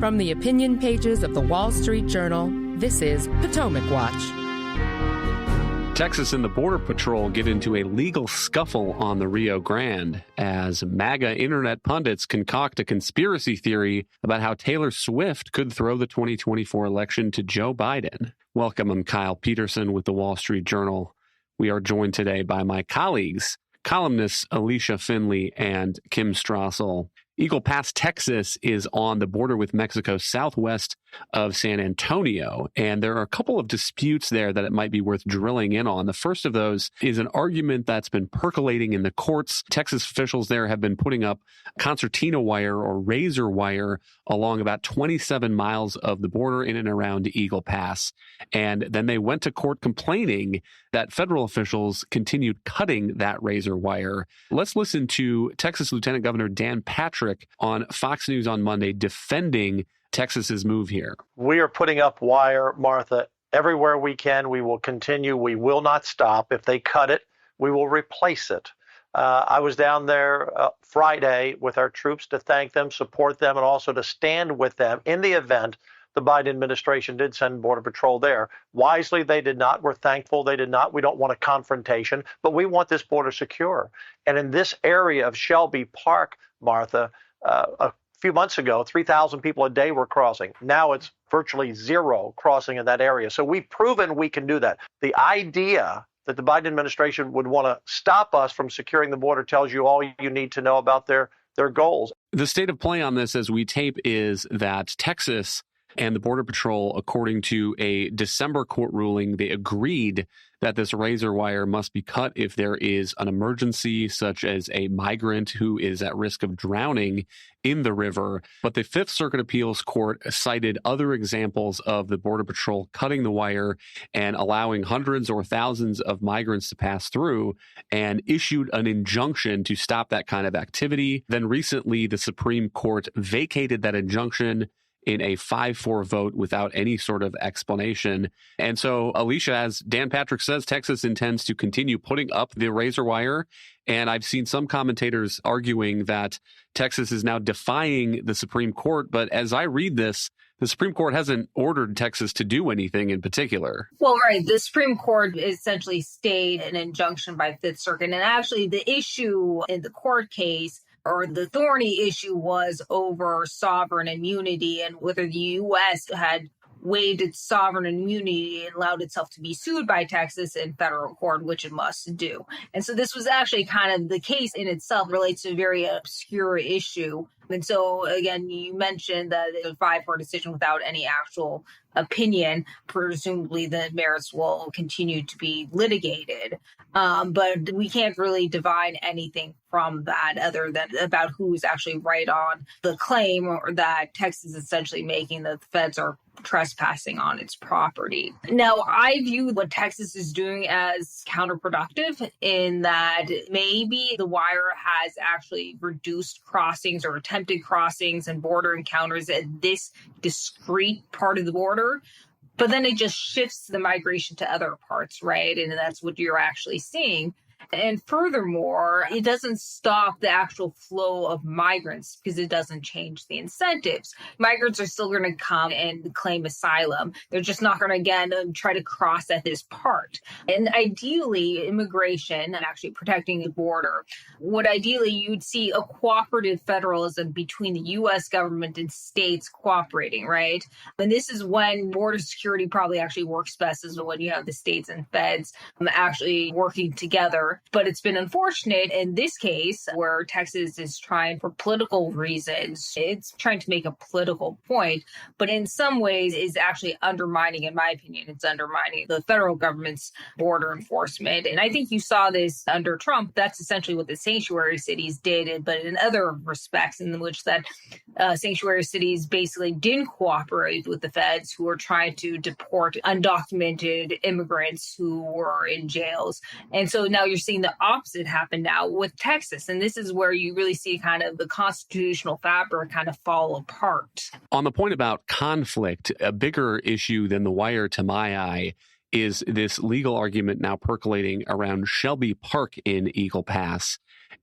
From the opinion pages of the Wall Street Journal, this is Potomac Watch. Texas and the Border Patrol get into a legal scuffle on the Rio Grande as MAGA internet pundits concoct a conspiracy theory about how Taylor Swift could throw the 2024 election to Joe Biden. Welcome, I'm Kyle Peterson with the Wall Street Journal. We are joined today by my colleagues, columnists Alicia Finley and Kim Strassel. Eagle Pass, Texas is on the border with Mexico southwest of San Antonio, and there are a couple of disputes there that it might be worth drilling in on. The first of those is an argument that's been percolating in the courts. Texas officials there have been putting up concertina wire or razor wire along about 27 miles of the border in and around Eagle Pass, and then they went to court complaining that federal officials continued cutting that razor wire. Let's listen to Texas Lieutenant Governor Dan Patrick on Fox News on Monday defending Texas's move here. We are putting up wire, Martha, everywhere we can. We will continue. We will not stop. If they cut it, we will replace it. I was down there Friday with our troops to thank them, support them, and also to stand with them in the event the Biden administration did send Border Patrol there. Wisely, they did not. We're thankful they did not. We don't want a confrontation, but we want this border secure. And in this area of Shelby Park, Martha, a few months ago, 3,000 people a day were crossing. Now it's virtually zero crossing in that area. So we've proven we can do that. The idea that the Biden administration would want to stop us from securing the border tells you all you need to know about their goals. The state of play on this as we tape is that Texas and the Border Patrol, according to a December court ruling, they agreed that this razor wire must be cut if there is an emergency, such as a migrant who is at risk of drowning in the river. But the Fifth Circuit Appeals Court cited other examples of the Border Patrol cutting the wire and allowing hundreds or thousands of migrants to pass through and issued an injunction to stop that kind of activity. Then recently, the Supreme Court vacated that injunction in a 5-4 vote without any sort of explanation. And so, Alicia, as Dan Patrick says, Texas intends to continue putting up the razor wire. And I've seen some commentators arguing that Texas is now defying the Supreme Court. But as I read this, the Supreme Court hasn't ordered Texas to do anything in particular. Well, right. The Supreme Court essentially stayed an injunction by Fifth Circuit. And actually, the issue in the court case, or the thorny issue, was over sovereign immunity and whether the U.S. had waived its sovereign immunity and allowed itself to be sued by Texas in federal court, which it must do. And so this was actually kind of the case in itself relates to a very obscure issue. And so, again, you mentioned that it's a 5-4 decision without any actual opinion. Presumably, the merits will continue to be litigated. But we can't really divine anything from that other than about who's actually right on the claim, or that Texas is essentially making that the feds are trespassing on its property. Now, I view what Texas is doing as counterproductive in that maybe the wire has actually reduced crossings or attempted crossings and border encounters at this discrete part of the border. But then it just shifts the migration to other parts, right? And that's what you're actually seeing. And furthermore, it doesn't stop the actual flow of migrants because it doesn't change the incentives. Migrants are still going to come and claim asylum. They're just not going to, again, try to cross at this part. And ideally, immigration and actually protecting the border would ideally, you'd see a cooperative federalism between the U.S. government and states cooperating, right? And this is when border security probably actually works best, is when you have the states and feds actually working together. But it's been unfortunate in this case where Texas is trying, for political reasons, it's trying to make a political point, but in some ways is actually undermining, in my opinion, it's undermining the federal government's border enforcement. And I think you saw this under Trump. That's essentially what the sanctuary cities did, but in other respects in which that sanctuary cities basically didn't cooperate with the feds who were trying to deport undocumented immigrants who were in jails. And so now you're seeing the opposite happen now with Texas. And this is where you really see kind of the constitutional fabric kind of fall apart. On the point about conflict, a bigger issue than the wire to my eye is this legal argument now percolating around Shelby Park in Eagle Pass.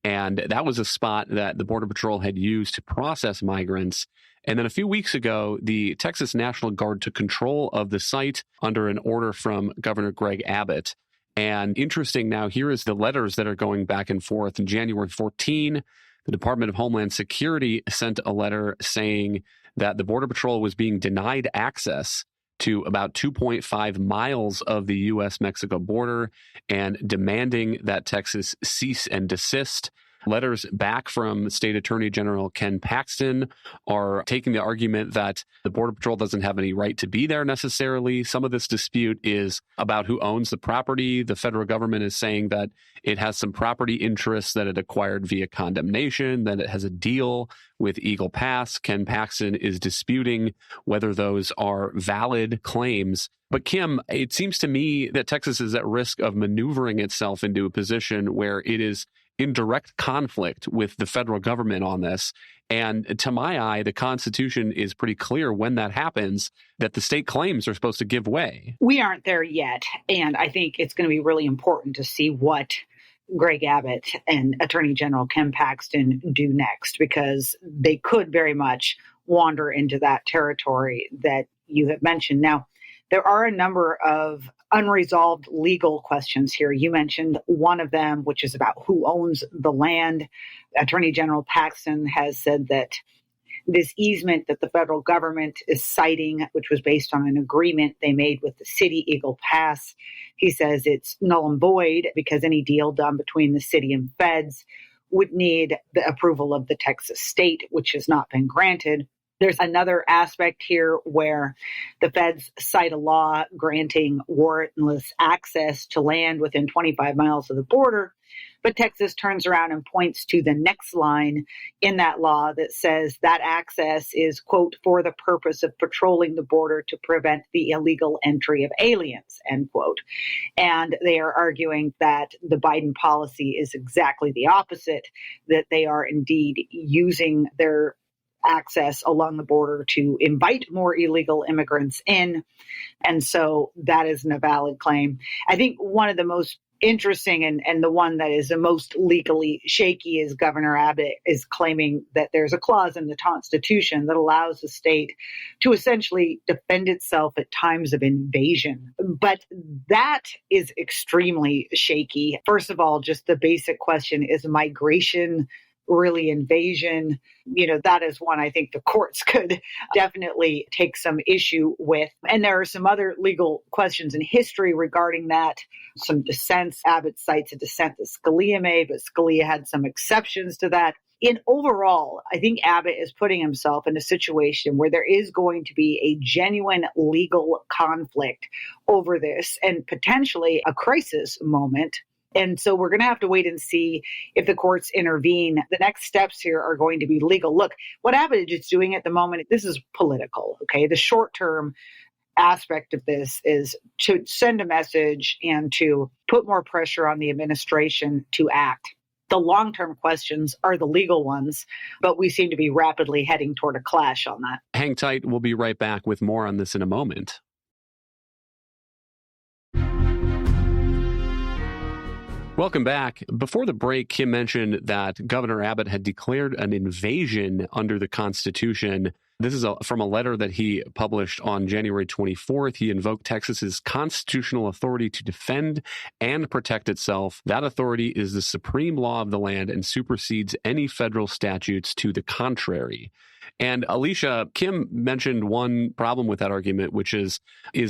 And that was a spot that the Border Patrol had used to process migrants. And then a few weeks ago, the Texas National Guard took control of the site under an order from Governor Greg Abbott. And interesting now, here is the letters that are going back and forth. On January 14, the Department of Homeland Security sent a letter saying that the Border Patrol was being denied access to about 2.5 miles of the U.S.-Mexico border and demanding that Texas cease and desist. Letters back from State Attorney General Ken Paxton are taking the argument that the Border Patrol doesn't have any right to be there necessarily. Some of this dispute is about who owns the property. The federal government is saying that it has some property interests that it acquired via condemnation, that it has a deal with Eagle Pass. Ken Paxton is disputing whether those are valid claims. But Kim, it seems to me that Texas is at risk of maneuvering itself into a position where it is in direct conflict with the federal government on this. And to my eye, the Constitution is pretty clear when that happens that the state claims are supposed to give way. We aren't there yet. And I think it's going to be really important to see what Greg Abbott and Attorney General Ken Paxton do next, because they could very much wander into that territory that you have mentioned. Now, there are a number of unresolved legal questions here. You mentioned one of them, which is about who owns the land. Attorney General Paxton has said that this easement that the federal government is citing, which was based on an agreement they made with the city, Eagle Pass, he says it's null and void because any deal done between the city and feds would need the approval of the Texas state, which has not been granted. There's another aspect here where the feds cite a law granting warrantless access to land within 25 miles of the border, but Texas turns around and points to the next line in that law that says that access is, quote, for the purpose of patrolling the border to prevent the illegal entry of aliens, end quote. And they are arguing that the Biden policy is exactly the opposite, that they are indeed using their access along the border to invite more illegal immigrants in. And so that isn't a valid claim. I think one of the most interesting and the one that is the most legally shaky is Governor Abbott is claiming that there's a clause in the Constitution that allows the state to essentially defend itself at times of invasion. But that is extremely shaky. First of all, just the basic question, is migration really invasion? That is one I think the courts could definitely take some issue with. And there are some other legal questions in history regarding that, some dissents. Abbott cites a dissent that Scalia made, but Scalia had some exceptions to that. In overall, I think Abbott is putting himself in a situation where there is going to be a genuine legal conflict over this and potentially a crisis moment. And so we're going to have to wait and see if the courts intervene. The next steps here are going to be legal. Look, what Abbott is doing at the moment, this is political, okay? The short-term aspect of this is to send a message and to put more pressure on the administration to act. The long-term questions are the legal ones, but we seem to be rapidly heading toward a clash on that. Hang tight. We'll be right back with more on this in a moment. Welcome back. Before the break, Kim mentioned that Governor Abbott had declared an invasion under the Constitution. This is from a letter that he published on January 24th. He invoked Texas's constitutional authority to defend and protect itself. That authority is the supreme law of the land and supersedes any federal statutes to the contrary. And Alicia, Kim mentioned one problem with that argument, which is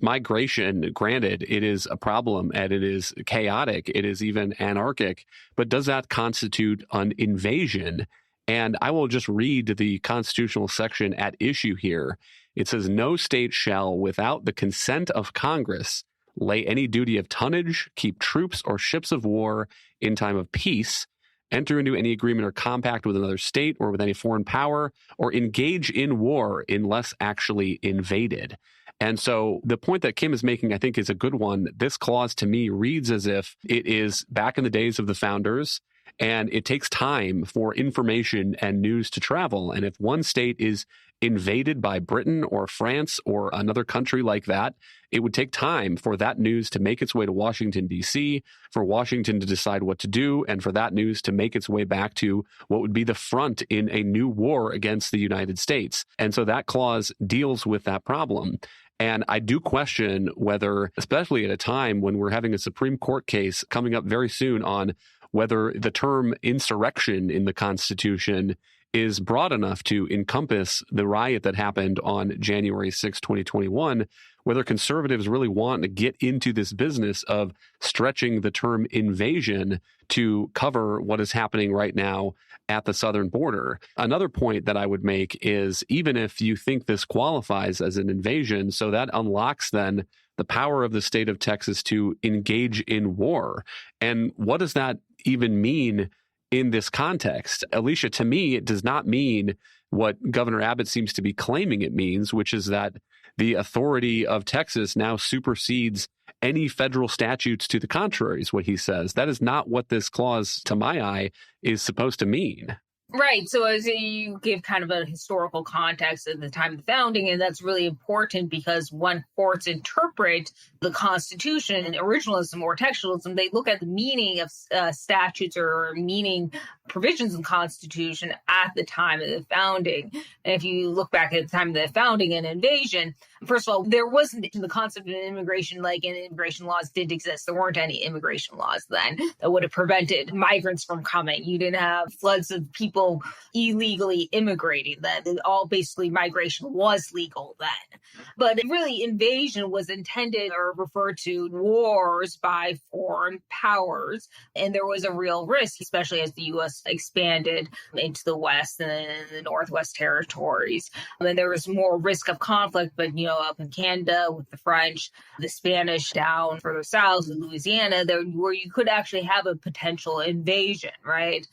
migration. Granted, it is a problem and it is chaotic. It is even anarchic. But does that constitute an invasion? And I will just read the constitutional section at issue here. It says, no state shall, without the consent of Congress, lay any duty of tonnage, keep troops or ships of war in time of peace, enter into any agreement or compact with another state or with any foreign power, or engage in war unless actually invaded. And so the point that Kim is making, I think, is a good one. This clause to me reads as if it is back in the days of the founders, And it takes time for information and news to travel. And if one state is invaded by Britain or France or another country like that, it would take time for that news to make its way to Washington, D.C., for Washington to decide what to do, and for that news to make its way back to what would be the front in a new war against the United States. And so that clause deals with that problem. And I do question whether, especially at a time when we're having a Supreme Court case coming up very soon on whether the term insurrection in the Constitution is broad enough to encompass the riot that happened on January 6, 2021, whether conservatives really want to get into this business of stretching the term invasion to cover what is happening right now at the southern border. Another point that I would make is even if you think this qualifies as an invasion, so that unlocks then the power of the state of Texas to engage in war. And what does that even mean in this context? Alicia, to me, it does not mean what Governor Abbott seems to be claiming it means, which is that the authority of Texas now supersedes any federal statutes to the contrary, is what he says. That is not what this clause, to my eye, is supposed to mean. Right. So as you give kind of a historical context at the time of the founding, and that's really important because when courts interpret the Constitution, originalism or textualism, they look at the meaning of statutes or meaning provisions in the Constitution at the time of the founding. And if you look back at the time of the founding and invasion, first of all, there wasn't the concept of immigration, like immigration laws did exist. There weren't any immigration laws then that would have prevented migrants from coming. You didn't have floods of people illegally immigrating then. All basically migration was legal then. But really invasion was intended or referred to wars by foreign powers. And there was a real risk, especially as the U.S. expanded into the West and the Northwest territories. And there was more risk of conflict, but, up in Canada with the French, the Spanish down further south in Louisiana, where you could actually have a potential invasion, right?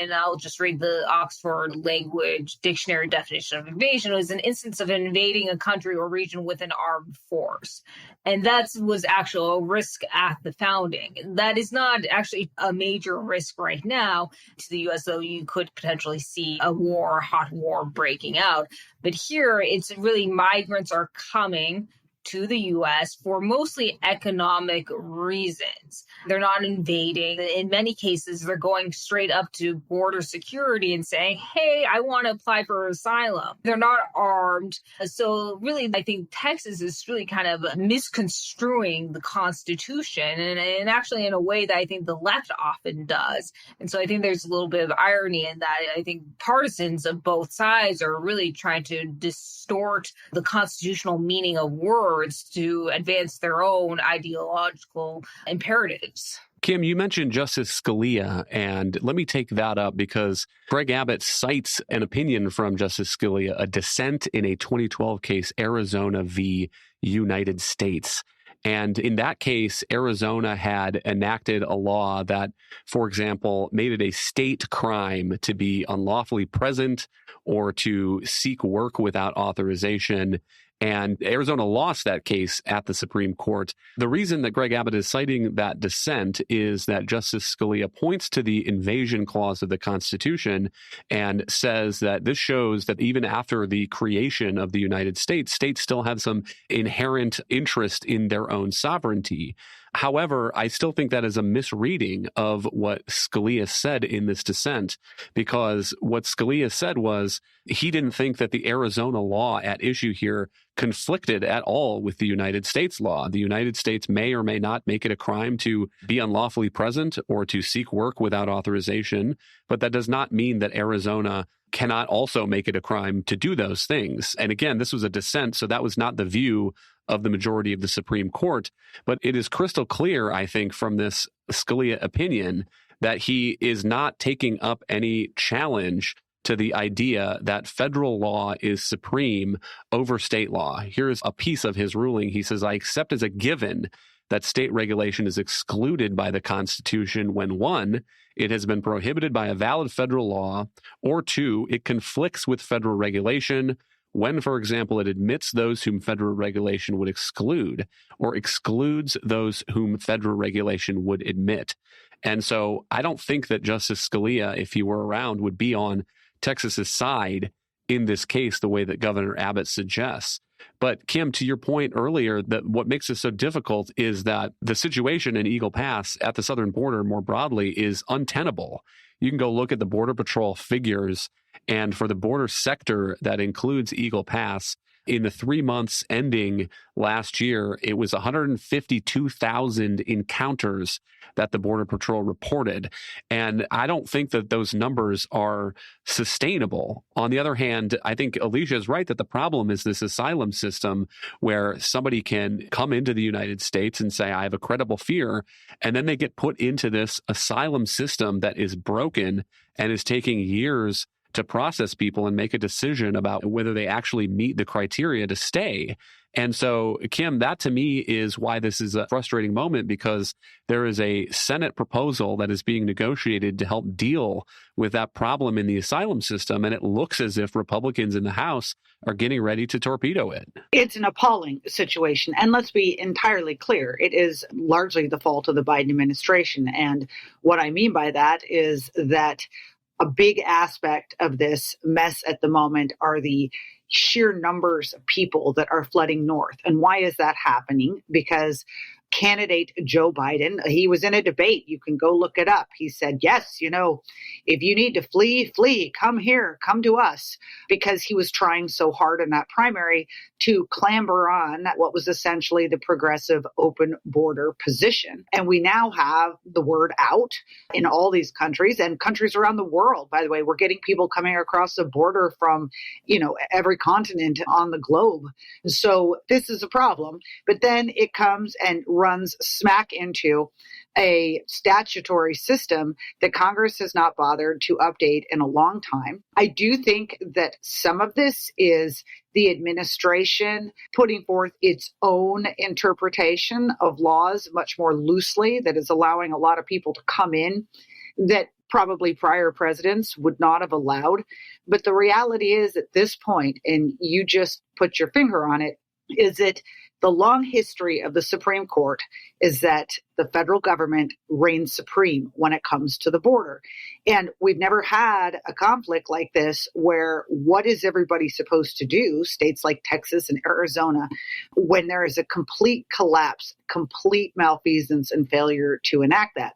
And I'll just read the Oxford Language Dictionary definition of invasion. It was an instance of invading a country or region with an armed force. And that was actually a risk at the founding. That is not actually a major risk right now to the U.S., though you could potentially see a hot war breaking out. But here, it's really migrants are coming to the U.S. for mostly economic reasons. They're not invading. In many cases, they're going straight up to border security and saying, hey, I want to apply for asylum. They're not armed. So really, I think Texas is really kind of misconstruing the Constitution and actually in a way that I think the left often does. And so I think there's a little bit of irony in that. I think partisans of both sides are really trying to distort the constitutional meaning of words to advance their own ideological imperatives. Kim, you mentioned Justice Scalia, and let me take that up because Greg Abbott cites an opinion from Justice Scalia, a dissent in a 2012 case, Arizona v. United States. And in that case, Arizona had enacted a law that, for example, made it a state crime to be unlawfully present or to seek work without authorization. And Arizona lost that case at the Supreme Court. The reason that Greg Abbott is citing that dissent is that Justice Scalia points to the invasion clause of the Constitution and says that this shows that even after the creation of the United States, states still have some inherent interest in their own sovereignty. However, I still think that is a misreading of what Scalia said in this dissent, because what Scalia said was he didn't think that the Arizona law at issue here conflicted at all with the United States law. The United States may or may not make it a crime to be unlawfully present or to seek work without authorization, but that does not mean that Arizona cannot also make it a crime to do those things. And again, this was a dissent, so that was not the view of the majority of the Supreme Court. But it is crystal clear, I think, from this Scalia opinion that he is not taking up any challenge to the idea that federal law is supreme over state law. Here's a piece of his ruling. He says, I accept as a given that state regulation is excluded by the Constitution when, one, it has been prohibited by a valid federal law, or two, it conflicts with federal regulation when, for example, it admits those whom federal regulation would exclude or excludes those whom federal regulation would admit. And so I don't think that Justice Scalia, if he were around, would be on Texas's side in this case the way that Governor Abbott suggests. But Kim, to your point earlier, that what makes this so difficult is that the situation in Eagle Pass at the southern border more broadly is untenable. You can go look at the Border Patrol figures, and for the border sector that includes Eagle Pass, in the 3 months ending last year, it was 152,000 encounters that the Border Patrol reported. And I don't think that those numbers are sustainable. On the other hand, I think Alicia is right that the problem is this asylum system where somebody can come into the United States and say, I have a credible fear, and then they get put into this asylum system that is broken and is taking years to process people and make a decision about whether they actually meet the criteria to stay. And so, Kim, that to me is why this is a frustrating moment, because there is a Senate proposal that is being negotiated to help deal with that problem in the asylum system. And it looks as if Republicans in the House are getting ready to torpedo it. It's an appalling situation. And let's be entirely clear, it is largely the fault of the Biden administration. And what I mean by that is that a big aspect of this mess at the moment are the sheer numbers of people that are flooding north. And why is that happening? Because candidate Joe Biden, he was in a debate. You can go look it up. He said, yes, if you need to flee, come here, come to us, because he was trying so hard in that primary to clamber on what was essentially the progressive open border position. And we now have the word out in all these countries and countries around the world. By the way, we're getting people coming across the border from, every continent on the globe. So this is a problem. But then it comes and runs smack into a statutory system that Congress has not bothered to update in a long time. I do think that some of this is the administration putting forth its own interpretation of laws much more loosely, that is allowing a lot of people to come in that probably prior presidents would not have allowed. But the reality is at this point, and you just put your finger on it, is that the long history of the Supreme Court is that the federal government reigns supreme when it comes to the border. And we've never had a conflict like this where what is everybody supposed to do, states like Texas and Arizona, when there is a complete collapse, complete malfeasance and failure to enact that?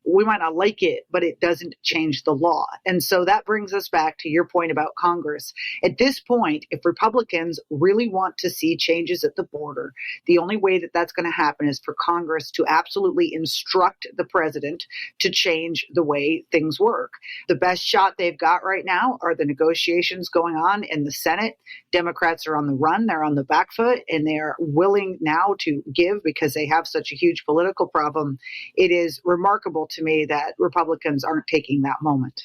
We might not like it, but it doesn't change the law. And so that brings us back to your point about Congress. At this point, if Republicans really want to see changes at the border, the only way that that's going to happen is for Congress to absolutely instruct the president to change the way things work. The best shot they've got right now are the negotiations going on in the Senate. Democrats are on the run. They're on the back foot, and they're willing now to give because they have such a huge political problem. It is remarkable to me that Republicans aren't taking that moment.